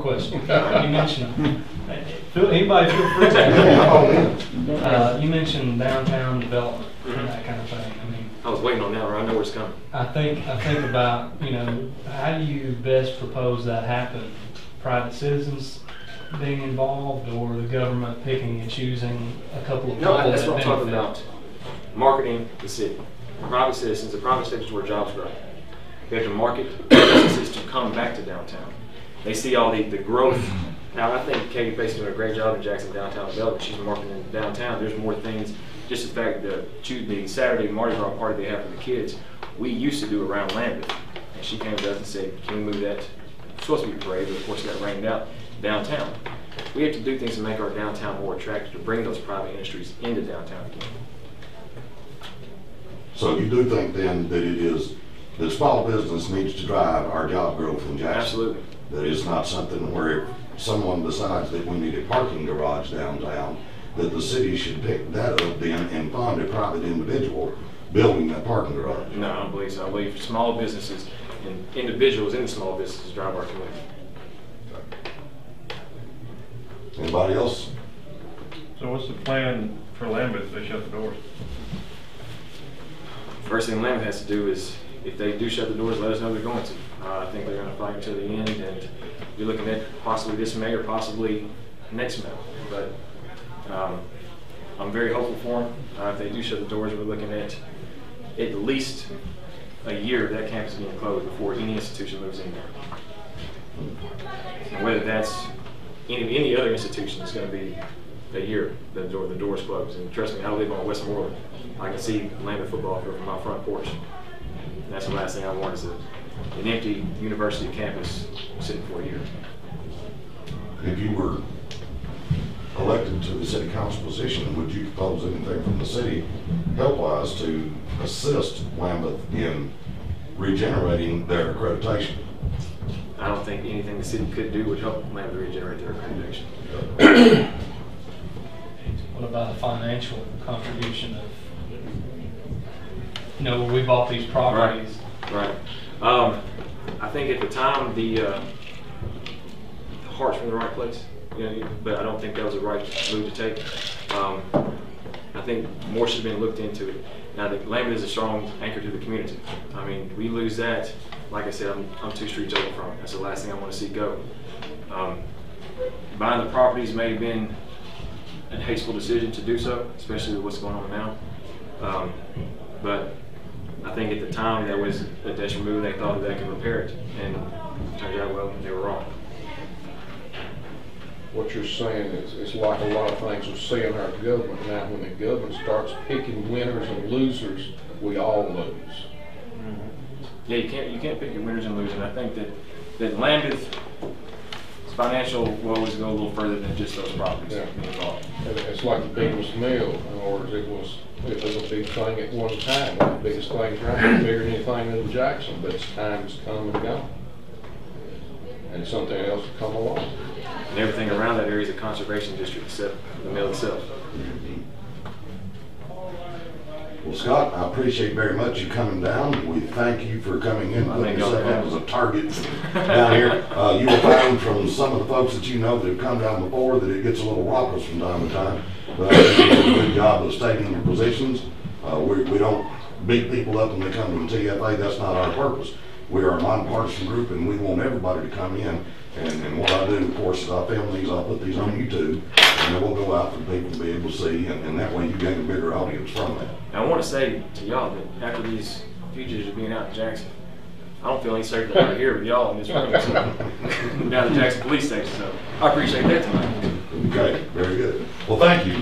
question. You mentioned, anybody feel free to. You mentioned downtown development and that kind of thing. I mean, I was waiting on that one. I know where it's coming. I think about, you know, how do you best propose that happen? Private citizens being involved, or the government picking and choosing a couple of people? No, that's what I'm talking about. Marketing the city. Private citizens, the private sector is where jobs grow. We have to market businesses to come back to downtown. They see all the growth. Now, I think Katie basically doing a great job in Jackson downtown development. She's marketing downtown. There's more things. Just the fact that the Saturday Mardi Gras party they have for the kids, we used to do around Lambeth. And she came to us and said, can we move that? It's supposed to be a parade, but of course it got rained out downtown. We have to do things to make our downtown more attractive, to bring those private industries into downtown again. So you do think then that it is, that small business needs to drive our job growth in Jackson? Absolutely. That it's not something where if someone decides that we need a parking garage downtown, that the city should pick that up then and fund a private individual building that parking garage? No, I don't believe so. I believe small businesses and individuals in the small businesses drive our community. Anybody else? So what's the plan for Lambeth if they shut the doors? First thing Lambeth has to do is, if they do shut the doors, let us know they're going to. I think they're going to fight until the end, and you're looking at possibly this May or possibly next May. But I'm very hopeful for them. If they do shut the doors, we're looking at least a year of that campus being closed before any institution moves in there. And whether that's any other institution, it's going to be a year the doors closed. And trust me, I live on Western World. I can see Lambeth football field from my front porch. And that's the last thing I want is an empty university campus sitting for a year. If you were elected to the city council position, would you propose anything from the city help-wise to assist Lambeth in regenerating their accreditation? I don't think anything the city could do would help Lambeth regenerate their accreditation. What about a financial contribution of, you know, we bought these properties? Right. I think at the time the heart's from the right place, you know, but I don't think that was the right move to take. I think more should have been looked into it. Now, Lambeth is a strong anchor to the community. I mean, we lose that. Like I said, I'm 2 streets over from it. That's the last thing I want to see go. Buying the properties may have been a hasteful decision to do so, especially with what's going on now. But I think at the time that was a desperate move. They thought that they could repair it, and it turned out, well, they were wrong. What you're saying is it's like a lot of things we see in our government now. When the government starts picking winners and losers, we all lose. Yeah, you can't pick your winners and losers. And I think that Lambeth's financial woes go a little further than just those properties being bought. It's like the Beatles Mill. In other words, it was a big thing at one time. One of the biggest things around, bigger than anything in Jackson, but its time has come and gone. And something else will come along. And everything around that area is a conservation district except the mill itself. Well, Scott, I appreciate very much you coming down. We thank you for coming in. Putting yourself up as a target down here. You will find from some of the folks that you know that have come down before that it gets a little raucous from time to time. But I think you do a good job of stating your positions. We don't beat people up when they come to the TFA. That's not our purpose. We are a nonpartisan group, and we want everybody to come in. And what I do, of course, is I film these, I'll put these on YouTube, and then we'll go out for people to be able to see, and that way you gain a bigger audience from that. Now, I want to say to y'all that after these fugitives are being out in Jackson, I don't feel any safer out here with y'all in this room, so, down at the Jackson Police Station, so I appreciate that tonight. Okay, very good. Well, thank you.